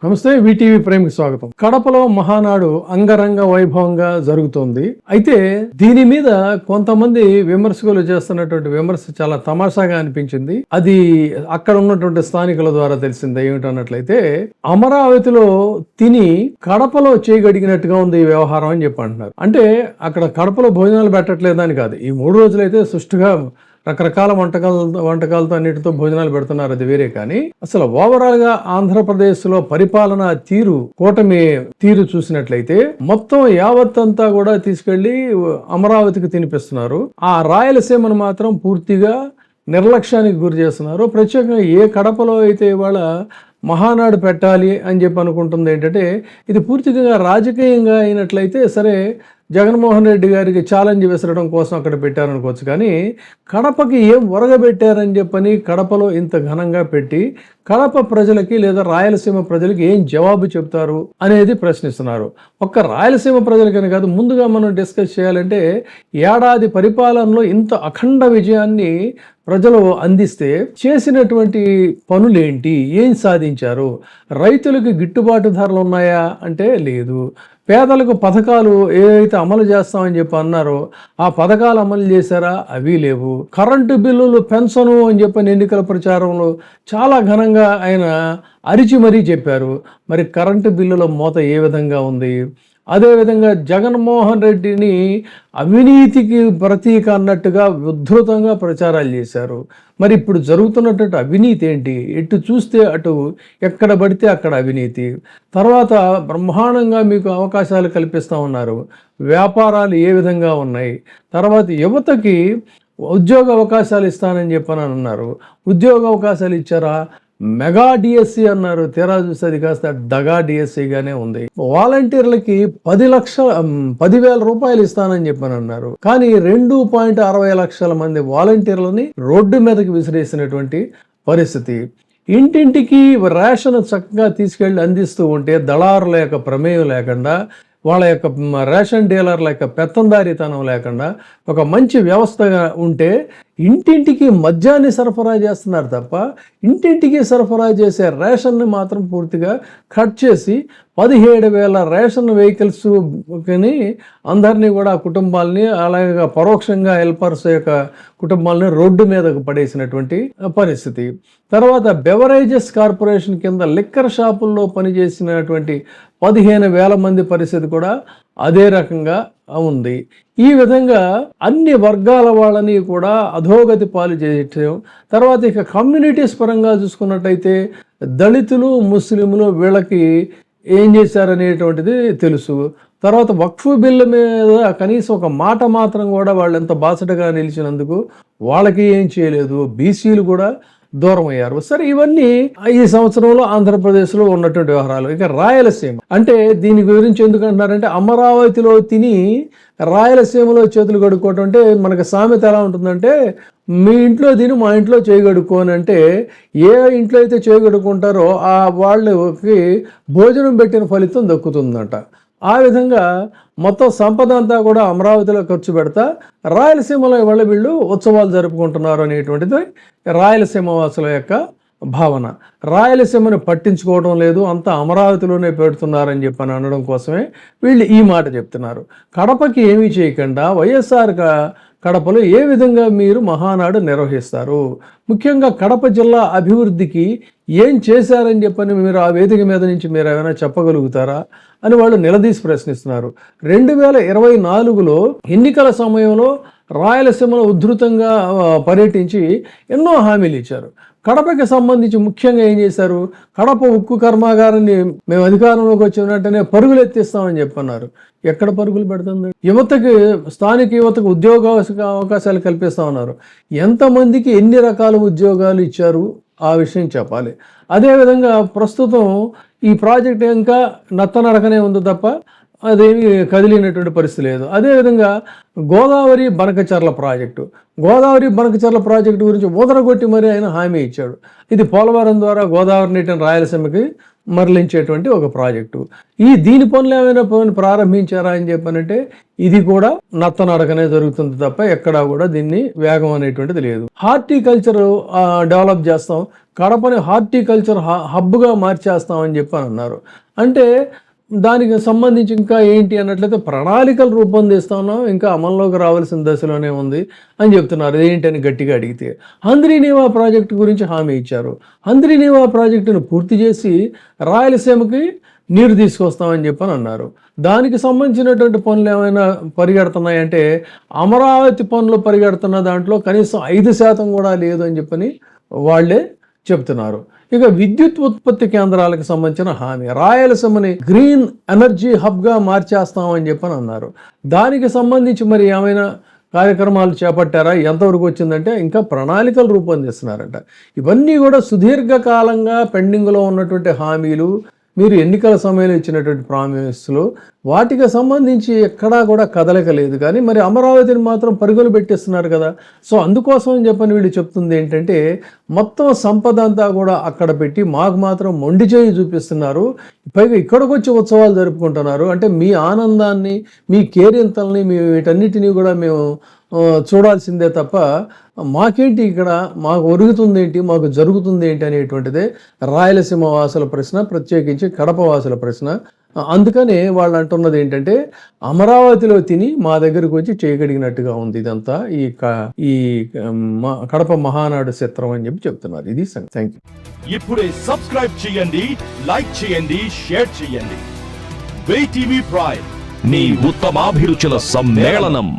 నమస్తే, వీటీవీ ప్రేమకి స్వాగతం. కడపలో మహానాడు అంగరంగ వైభవంగా జరుగుతోంది. అయితే దీని మీద కొంతమంది విమర్శకులు చేస్తున్నటువంటి విమర్శ చాలా తమాషాగా అనిపించింది. అది అక్కడ ఉన్నటువంటి స్థానికుల ద్వారా తెలిసింది. ఏమిటన్నట్లయితే, అమరావతిలో తిని కడపలో చేయగడిగినట్టుగా ఉంది ఈ వ్యవహారం అని చెప్పి అంటున్నారు. అంటే అక్కడ కడపలో భోజనాలు పెట్టట్లేదని కాదు, ఈ 3 రోజులైతే సుష్టుగా రకరకాల వంటకాలతో అన్నిటితో భోజనాలు పెడుతున్నారు, అది వేరే. కానీ అసలు ఓవరాల్ గా ఆంధ్రప్రదేశ్ లో పరిపాలనా తీరు, కూటమి తీరు చూసినట్లయితే మొత్తం యావత్ అంతా కూడా తీసుకెళ్లి అమరావతికి తినిపిస్తున్నారు. ఆ రాయలసీమను మాత్రం పూర్తిగా నిర్లక్ష్యానికి గురి చేస్తున్నారు. ప్రత్యేకంగా ఏ కడపలో అయితే ఇవాళ మహానాడు పెట్టాలి అని చెప్పి అనుకుంటుంది ఏంటంటే, ఇది పూర్తిగా రాజకీయంగా అయినట్లయితే సరే, జగన్మోహన్ రెడ్డి గారికి ఛాలెంజ్ విసరడం కోసం అక్కడ పెట్టారనుకోవచ్చు. కానీ కడపకి ఏం ఒరగబెట్టారని చెప్పని కడపలో ఇంత ఘనంగా పెట్టి కడప ప్రజలకి లేదా రాయలసీమ ప్రజలకి ఏం జవాబు చెప్తారు అనేది ప్రశ్నిస్తున్నారు. ఒక్క రాయలసీమ ప్రజలకని కాదు, ముందుగా మనం డిస్కస్ చేయాలంటే, ఏడాది పరిపాలనలో ఇంత అఖండ విజయాన్ని ప్రజలు అందిస్తే చేసినటువంటి పనులేంటి, ఏం సాధించారు? రైతులకు గిట్టుబాటు ధరలు ఉన్నాయా అంటే లేదు. పేదలకు పథకాలు ఏవైతే అమలు చేస్తామని చెప్పి అన్నారో ఆ పథకాలు అమలు చేశారా? అవి లేవు. కరెంటు బిల్లులు పెన్షను అని చెప్పని ఎన్నికల ప్రచారంలో చాలా ఘనంగా ఆయన అరిచి మరీ చెప్పారు. మరి కరెంటు బిల్లుల మోత ఏ విధంగా ఉంది? అదేవిధంగా జగన్మోహన్ రెడ్డిని అవినీతికి ప్రతీక అన్నట్టుగా ఉద్ధృతంగా ప్రచారాలు చేశారు. మరి ఇప్పుడు జరుగుతున్నటువంటి అవినీతి ఏంటి? ఎటు చూస్తే అటు, ఎక్కడ పడితే అక్కడ అవినీతి. తర్వాత బ్రహ్మాండంగా మీకు అవకాశాలు కల్పిస్తూ ఉన్నారు. వ్యాపారాలు ఏ విధంగా ఉన్నాయి? తర్వాత యువతకి ఉద్యోగ అవకాశాలు ఇస్తానని చెప్పని అన్నారు. ఉద్యోగ అవకాశాలు ఇచ్చారా? మెగా డిఎస్సి అన్నారు. తీరా చూస్తే అది కాస్త డగా డిఎస్సిగానే ఉంది. వాలంటీర్లకి 10,000 రూపాయలు ఇస్తానని చెప్పని అన్నారు. కానీ 2.60 లక్షల మంది వాలంటీర్లని రోడ్డు మీదకి విసిరేసినటువంటి పరిస్థితి. ఇంటింటికి రేషన్ చక్కగా తీసుకెళ్లి అందిస్తూ ఉంటే దళారుల యొక్క ప్రమేయం లేకుండా, వాళ్ళ యొక్క రేషన్ డీలర్ల యొక్క పెత్తందారీతనం లేకుండా ఒక మంచి వ్యవస్థగా ఉంటే, ఇంటింటికి మద్యాన్ని సరఫరా చేస్తున్నారు తప్ప ఇంటింటికి సరఫరా చేసే రేషన్ని మాత్రం పూర్తిగా కట్ చేసి 17,000 రేషన్ వెహికల్స్ అందరినీ కూడా కుటుంబాలని, అలాగే పరోక్షంగా హెల్పర్స్ యొక్క కుటుంబాలని రోడ్డు మీదకు పడేసినటువంటి పరిస్థితి. తర్వాత బెవరేజెస్ కార్పొరేషన్ కింద లిక్కర్ షాపుల్లో పనిచేసినటువంటి 15,000 మంది పరిస్థితి కూడా అదే రకంగా ఉంది. ఈ విధంగా అన్ని వర్గాల వాళ్ళని కూడా అధోగతి పాలు చేయటం. తర్వాత ఇక కమ్యూనిటీస్ పరంగా చూసుకున్నట్టయితే దళితులు, ముస్లింలు వీళ్ళకి ఏం చేశారనేటువంటిది తెలుసు. తర్వాత వక్ఫ్ బిల్లు మీద కనీసం ఒక మాట మాత్రం కూడా వాళ్ళు ఎంత బాసటగా నిలిచినందుకు వాళ్ళకి ఏం చేయలేదు. బీసీలు కూడా దూరం అయ్యారు. సరే, ఇవన్నీ ఈ సంవత్సరంలో ఆంధ్రప్రదేశ్లో ఉన్నటువంటి వ్యవహారాలు. ఇక రాయలసీమ అంటే దీని గురించి ఎందుకు అంటున్నారంటే, అమరావతిలో తిని రాయలసీమలో చేతులు కడుక్కోవటం అంటే, మనకు సామెత ఎలా ఉంటుందంటే, మీ ఇంట్లో తిని మా ఇంట్లో చేయగడుక్కోని అంటే, ఏ ఇంట్లో అయితే చేయగడుక్కుంటారో ఆ వాళ్ళకి భోజనం పెట్టిన ఫలితం దక్కుతుందంట. ఆ విధంగా మొత్తం సంపద అంతా కూడా అమరావతిలో ఖర్చు పెడతా రాయలసీమలో ఇవాళ వీళ్ళు ఉత్సవాలు జరుపుకుంటున్నారు అనేటువంటిది రాయలసీమ వాసుల యొక్క భావన. రాయలసీమను పట్టించుకోవడం లేదు, అంతా అమరావతిలోనే పెడుతున్నారని చెప్పని అనడం కోసమే వీళ్ళు ఈ మాట చెప్తున్నారు. కడపకి ఏమీ చేయకుండా వైఎస్ఆర్ కడపలో ఏ విధంగా మీరు మహానాడు నిర్వహిస్తారు? ముఖ్యంగా కడప జిల్లా అభివృద్ధికి ఏం చేశారని చెప్పని మీరు ఆ వేదిక మీద నుంచి మీరు ఏమైనా చెప్పగలుగుతారా అని వాళ్ళు నిలదీసి ప్రశ్నిస్తున్నారు. 2024లో ఎన్నికల సమయంలో రాయలసీమలో ఉధృతంగా పర్యటించి ఎన్నో హామీలు ఇచ్చారు. కడపకి సంబంధించి ముఖ్యంగా ఏం చేశారు? కడప ఉక్కు కర్మాగారాన్ని మేము అధికారంలోకి వచ్చిన వెంటనే పరుగులు ఎత్తిస్తామని చెప్పన్నారు. ఎక్కడ పరుగులు పెడుతుంది? యువతకి, స్థానిక యువతకు ఉద్యోగ అవకాశాలు కల్పిస్తా ఉన్నారు. ఎంతమందికి ఎన్ని రకాల ఉద్యోగాలు ఇచ్చారు ఆ విషయం చెప్పాలి. అదేవిధంగా ప్రస్తుతం ఈ ప్రాజెక్ట్ ఇంకా నత్తనడకనే ఉంది తప్ప అదేమి కదిలినటువంటి పరిస్థితి లేదు. అదేవిధంగా గోదావరి బనకచర్ల ప్రాజెక్టు గురించి ఊదరగొట్టి మరీ ఆయన హామీ ఇచ్చాడు. ఇది పోలవరం ద్వారా గోదావరి నీటిని రాయలసీమకి మరలించేటువంటి ఒక ప్రాజెక్టు. దీని పనులు ఏమైనా ప్రారంభించారా అని చెప్పనంటే ఇది కూడా నత్తనడకనే జరుగుతుంది తప్ప ఎక్కడా కూడా దీన్ని వేగం అనేటువంటిది లేదు. హార్టికల్చర్ డెవలప్ చేస్తాం, కడపని హార్టికల్చర్ హబ్గా మార్చేస్తాం అని చెప్పి అన్నారు. అంటే దానికి సంబంధించి ఇంకా ఏంటి అన్నట్లయితే ప్రణాళికలు రూపొందిస్తున్నాం, ఇంకా అమల్లోకి రావాల్సిన దశలోనే ఉంది అని చెప్తున్నారు. ఏంటి అని గట్టిగా అడిగితే హంద్రీనీవా ప్రాజెక్టు గురించి హామీ ఇచ్చారు. హంద్రీనీవా ప్రాజెక్టును పూర్తి చేసి రాయలసీమకి నీరు తీసుకొస్తామని చెప్పని అన్నారు. దానికి సంబంధించినటువంటి పనులు ఏమైనా పరిగెడుతున్నాయంటే అమరావతి పనులు పరిగెడుతున్న దాంట్లో కనీసం 5% కూడా లేదు అని చెప్పని వాళ్ళే చెప్తున్నారు. ఇక విద్యుత్ ఉత్పత్తి కేంద్రాలకు సంబంధించిన హామీ, రాయలసీమని గ్రీన్ ఎనర్జీ హబ్గా మార్చేస్తామని చెప్పని అన్నారు. దానికి సంబంధించి మరి ఏమైనా కార్యక్రమాలు చేపట్టారా, ఎంతవరకు వచ్చిందంటే ఇంకా ప్రణాళికలు రూపొందిస్తున్నారంట. ఇవన్నీ కూడా సుదీర్ఘకాలంగా పెండింగ్లో ఉన్నటువంటి హామీలు, మీరు ఎన్నికల సమయంలో ఇచ్చినటువంటి ప్రామిస్లు, వాటికి సంబంధించి ఎక్కడా కూడా కదలిక లేదు. కానీ మరి అమరావతిని మాత్రం పరుగులు పెట్టేస్తున్నారు కదా. సో అందుకోసం అని చెప్పని వీళ్ళు చెప్తుంది ఏంటంటే మొత్తం సంపద అంతా కూడా అక్కడ పెట్టి మాకు మాత్రం మొండి చేయి చూపిస్తున్నారు, పైగా ఇక్కడికి వచ్చి ఉత్సవాలు జరుపుకుంటున్నారు. అంటే మీ ఆనందాన్ని, మీ కేరింతల్ని, మీ వీటన్నిటినీ కూడా మేము చూడాల్సిందే తప్ప మాకేంటి ఇక్కడ, మాకు ఒరుగుతుంది ఏంటి, మాకు జరుగుతుంది ఏంటి అనేటువంటిదే రాయలసీమ వాసుల ప్రశ్న, ప్రత్యేకించి కడప వాసుల ప్రశ్న. అందుకనే వాళ్ళు అంటున్నది ఏంటంటే అమరావతిలో తిని మా దగ్గరకు వచ్చి చేయగలిగినట్టుగా ఉంది ఇదంతా ఈ కడప మహానాడు చిత్రం అని చెప్పి చెప్తున్నారు. ఇది థ్యాంక్ యూ. ఇప్పుడే సబ్స్క్రైబ్ చేయండి, లైక్ చేయండి, షేర్ చేయండి. వే టీవీ ప్రైమ్, మీ ఉత్తమాభిరుచుల సమ్మేళనం.